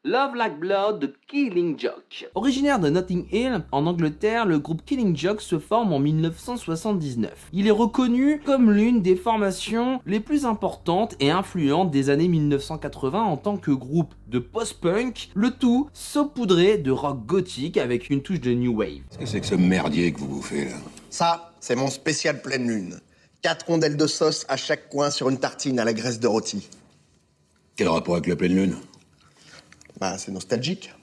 Love Like Blood de Killing Joke. Originaire de Notting Hill, en Angleterre, le groupe Killing Joke se forme en 1979. Il est reconnu comme l'une des formations les plus importantes et influentes des années 1980 en tant que groupe de post-punk, le tout saupoudré de rock gothique avec une touche de new wave. Qu'est-ce que c'est que ce merdier que vous bouffez là? Ça, c'est mon spécial pleine lune. 4 rondelles de sauce à chaque coin sur une tartine à la graisse de rôti. Quel rapport avec la pleine lune? Bah, c'est nostalgique.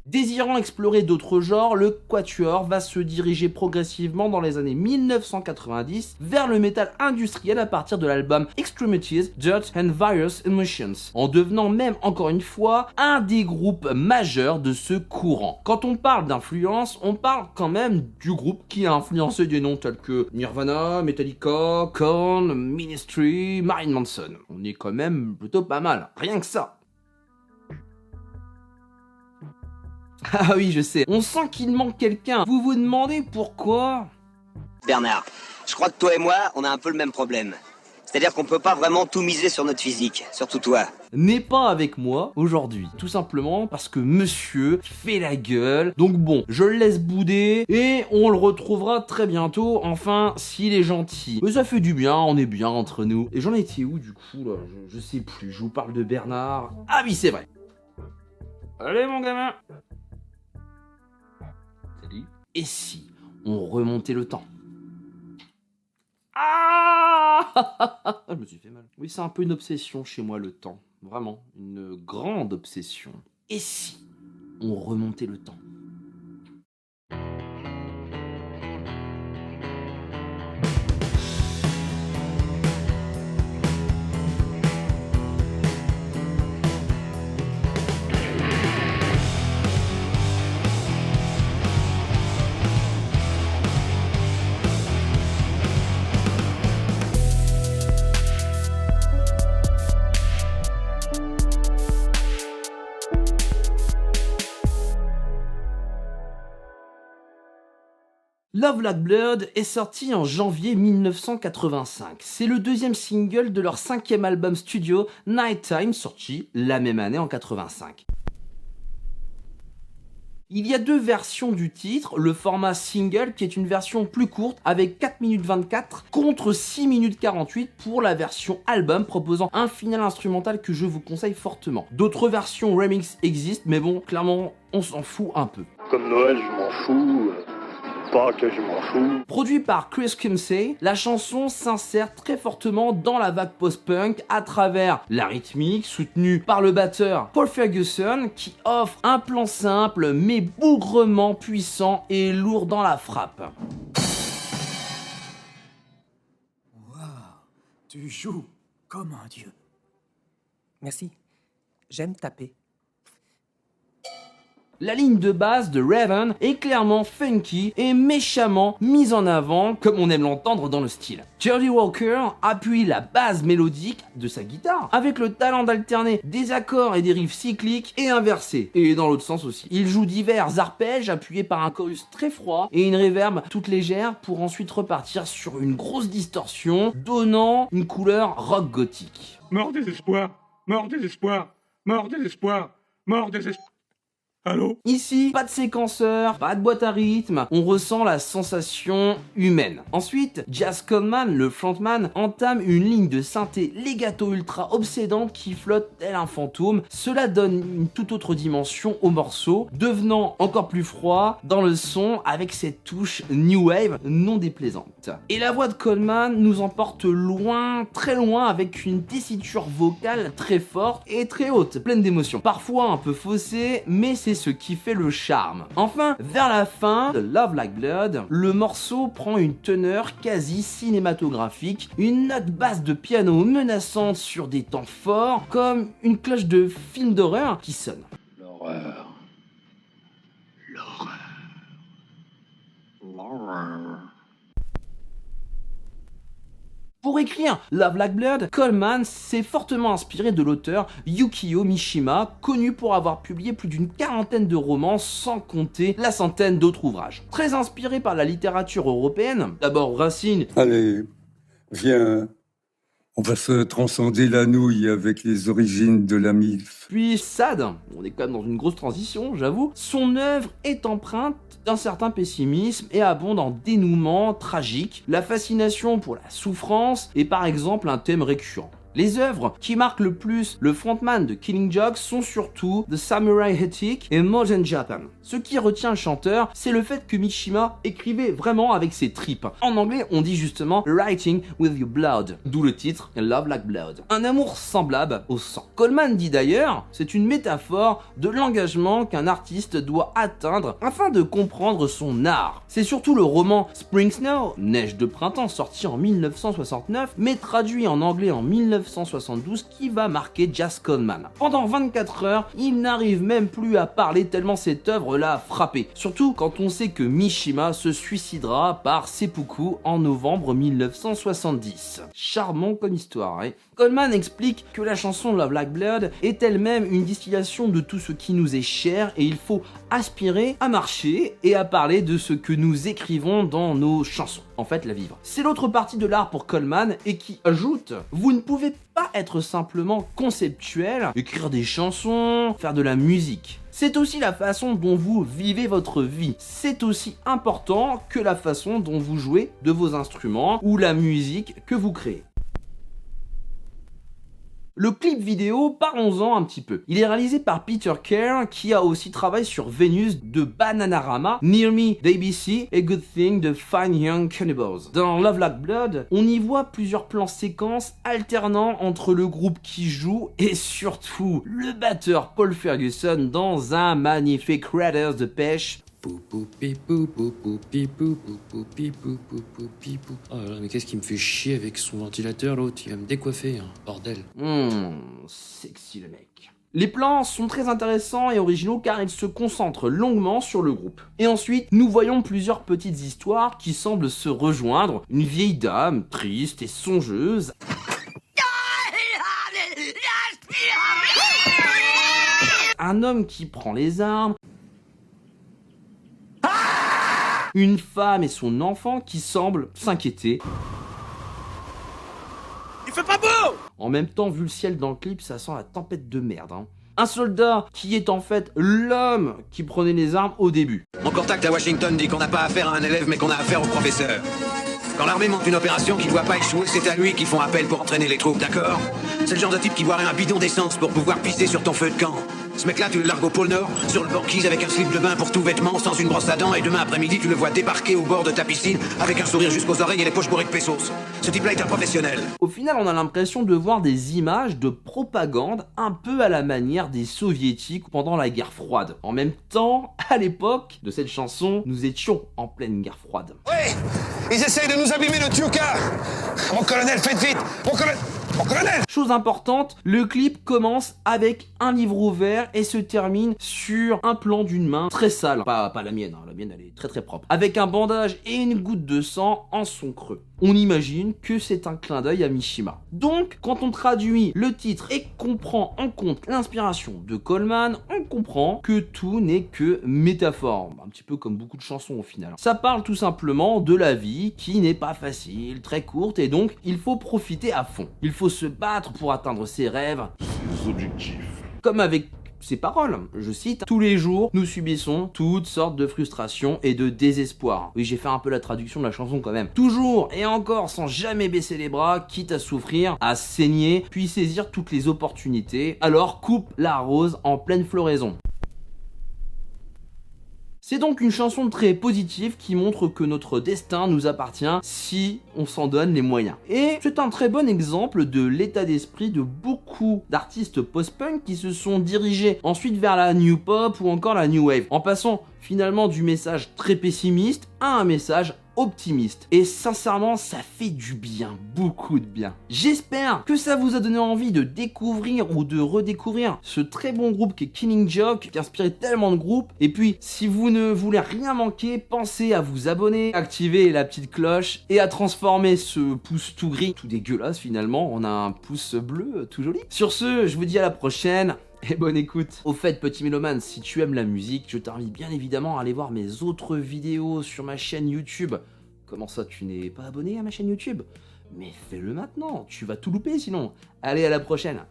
Désirant explorer d'autres genres, le Quatuor va se diriger progressivement dans les années 1990 vers le métal industriel à partir de l'album Extremities, Dirt and Various Emotions, en devenant même encore une fois un des groupes majeurs de ce courant. Quand on parle d'influence, on parle quand même du groupe qui a influencé des noms tels que Nirvana, Metallica, Korn, Ministry, Marilyn Manson. On est quand même plutôt pas mal, rien que ça. Ah oui, je sais, on sent qu'il manque quelqu'un. Vous vous demandez pourquoi? Bernard, je crois que toi et moi, on a un peu le même problème. C'est-à-dire qu'on peut pas vraiment tout miser sur notre physique, surtout toi. N'est pas avec moi aujourd'hui, tout simplement parce que monsieur fait la gueule. Donc bon, je le laisse bouder et on le retrouvera très bientôt, enfin, s'il est gentil. Mais ça fait du bien, on est bien entre nous. Et j'en étais où du coup là? Je sais plus, je vous parle de Bernard. Ah oui, c'est vrai. Allez mon gamin. Salut. Et si on remontait le temps? Ah je me suis fait mal. Oui, c'est un peu une obsession chez moi, le temps. Vraiment, une grande obsession. Et si on remontait le temps? Love Like Blood est sorti en janvier 1985. C'est le deuxième single de leur 5e album studio, Nighttime, sorti la même année en 85. Il y a 2 versions du titre, le format single qui est une version plus courte avec 4 minutes 24 contre 6 minutes 48 pour la version album proposant un final instrumental que je vous conseille fortement. D'autres versions remix existent mais bon, clairement on s'en fout un peu. Comme Noël, je m'en fous. Pas que je m'en fous. Produit par Chris Kimsey, la chanson s'insère très fortement dans la vague post-punk à travers la rythmique soutenue par le batteur Paul Ferguson qui offre un plan simple mais bougrement puissant et lourd dans la frappe. Wow, tu joues comme un dieu. Merci, j'aime taper. La ligne de basse de Raven est clairement funky et méchamment mise en avant, comme on aime l'entendre dans le style. Jody Walker appuie la base mélodique de sa guitare, avec le talent d'alterner des accords et des riffs cycliques et inversés, et dans l'autre sens aussi. Il joue divers arpèges appuyés par un chorus très froid et une reverb toute légère pour ensuite repartir sur une grosse distorsion, donnant une couleur rock gothique. Mort désespoir, mort désespoir, mort désespoir, mort désespoir. Allô? Ici, pas de séquenceur, pas de boîte à rythme, on ressent la sensation humaine. Ensuite, Jazz Coleman, le frontman, entame une ligne de synthé legato ultra obsédante qui flotte tel un fantôme. Cela donne une toute autre dimension au morceau, devenant encore plus froid dans le son avec cette touche new wave non déplaisante. Et la voix de Coleman nous emporte loin, très loin, avec une tessiture vocale très forte et très haute, pleine d'émotions. Parfois un peu faussée, mais c'est ce qui fait le charme. Enfin, vers la fin de Love Like Blood, le morceau prend une teneur quasi cinématographique, une note basse de piano menaçante sur des temps forts, comme une cloche de film d'horreur qui sonne. L'horreur. L'horreur. L'horreur. Pour écrire Love Like Blood, Coleman s'est fortement inspiré de l'auteur Yukio Mishima, connu pour avoir publié plus d'une 40aine de romans sans compter la centaine d'autres ouvrages. Très inspiré par la littérature européenne, d'abord Racine. Allez, viens, On va se transcender la nouille avec les origines de la MILF. Puis Sade, on est quand même dans une grosse transition, j'avoue, son œuvre est empreinte d'un certain pessimisme et abonde en dénouements tragiques. La fascination pour la souffrance est par exemple un thème récurrent. Les œuvres qui marquent le plus le frontman de Killing Joke sont surtout The Samurai Ethic et Modern Japan. Ce qui retient le chanteur, c'est le fait que Mishima écrivait vraiment avec ses tripes. En anglais, on dit justement Writing with your blood, d'où le titre Love Like Blood. Un amour semblable au sang. Coleman dit d'ailleurs, c'est une métaphore de l'engagement qu'un artiste doit atteindre afin de comprendre son art. C'est surtout le roman Spring Snow, Neige de printemps, sorti en 1969, mais traduit en anglais en 1972, qui va marquer Jaz Coleman. Pendant 24 heures, il n'arrive même plus à parler tellement cette œuvre l'a frappé. Surtout quand on sait que Mishima se suicidera par seppuku en novembre 1970. Charmant comme histoire, hein. Coleman explique que la chanson Love Like Blood est elle-même une distillation de tout ce qui nous est cher et il faut aspirer à marcher et à parler de ce que nous écrivons dans nos chansons. En fait, la vivre. C'est l'autre partie de l'art pour Coleman et qui ajoute, vous ne pouvez pas être simplement conceptuel, écrire des chansons, faire de la musique. C'est aussi la façon dont vous vivez votre vie. C'est aussi important que la façon dont vous jouez de vos instruments ou la musique que vous créez. Le clip vidéo, parlons-en un petit peu. Il est réalisé par Peter Kerr, qui a aussi travaillé sur Venus de Bananarama, Near Me d'ABC et Good Thing de Fine Young Cannibals. Dans Love Like Blood, on y voit plusieurs plans séquences alternant entre le groupe qui joue et surtout le batteur Paul Ferguson dans un magnifique Raiders de pêche. Oh là là, mais qu'est-ce qui me fait chier avec son ventilateur, l'autre? Il va me décoiffer, hein. Bordel. Sexy le mec. Les plans sont très intéressants et originaux car ils se concentrent longuement sur le groupe. Et ensuite, nous voyons plusieurs petites histoires qui semblent se rejoindre. Une vieille dame, triste et songeuse. Un homme qui prend les armes. Une femme et son enfant qui semblent s'inquiéter. Il fait pas beau! En même temps, vu le ciel dans le clip, ça sent la tempête de merde, hein. Un soldat qui est en fait l'homme qui prenait les armes au début. Mon contact à Washington dit qu'on n'a pas affaire à un élève mais qu'on a affaire au professeur. Quand l'armée monte une opération qui ne doit pas échouer, c'est à lui qu'ils font appel pour entraîner les troupes, d'accord? C'est le genre de type qui boirait un bidon d'essence pour pouvoir pisser sur ton feu de camp. Ce mec-là, tu le largues au pôle Nord, sur le banquise avec un slip de bain pour tout vêtement, sans une brosse à dents, et demain après-midi, tu le vois débarquer au bord de ta piscine avec un sourire jusqu'aux oreilles et les poches bourrées de pesos. Ce type-là est un professionnel. Au final, on a l'impression de voir des images de propagande un peu à la manière des soviétiques pendant la guerre froide. En même temps, à l'époque de cette chanson, nous étions en pleine guerre froide. Ouais, ils essayent de nous abîmer le Tchouka. Mon colonel, faites vite. Mon colonel. Chose importante, le clip commence avec un livre ouvert et se termine sur un plan d'une main très sale. Pas la mienne, hein. La mienne elle est très très propre. Avec un bandage et une goutte de sang en son creux. On imagine que c'est un clin d'œil à Mishima. Donc, quand on traduit le titre et qu'on prend en compte l'inspiration de Coleman, on comprend que tout n'est que métaphore. Un petit peu comme beaucoup de chansons au final. Ça parle tout simplement de la vie qui n'est pas facile, très courte, et donc il faut profiter à fond. Il faut se battre pour atteindre ses rêves, Ses objectifs. comme avec ces paroles, je cite, tous les jours, nous subissons toutes sortes de frustrations et de désespoir. Oui, j'ai fait un peu la traduction de la chanson quand même. Toujours et encore sans jamais baisser les bras, quitte à souffrir, à saigner, puis saisir toutes les opportunités. Alors coupe la rose en pleine floraison. C'est donc une chanson très positive qui montre que notre destin nous appartient si on s'en donne les moyens. Et c'est un très bon exemple de l'état d'esprit de beaucoup d'artistes post-punk qui se sont dirigés ensuite vers la new pop ou encore la new wave, en passant finalement du message très pessimiste à un message optimiste. Et sincèrement, ça fait du bien, beaucoup de bien. J'espère que ça vous a donné envie de découvrir ou de redécouvrir ce très bon groupe qui est Killing Joke, qui a inspiré tellement de groupes. Et puis, si vous ne voulez rien manquer, pensez à vous abonner, activer la petite cloche et à transformer ce pouce tout gris, tout dégueulasse finalement, en un pouce bleu tout joli. Sur ce, je vous dis à la prochaine. Et bonne écoute. Au fait, petit mélomane, si tu aimes la musique, je t'invite bien évidemment à aller voir mes autres vidéos sur ma chaîne YouTube. Comment ça, tu n'es pas abonné à ma chaîne YouTube? Mais fais-le maintenant, tu vas tout louper sinon. Allez, à la prochaine.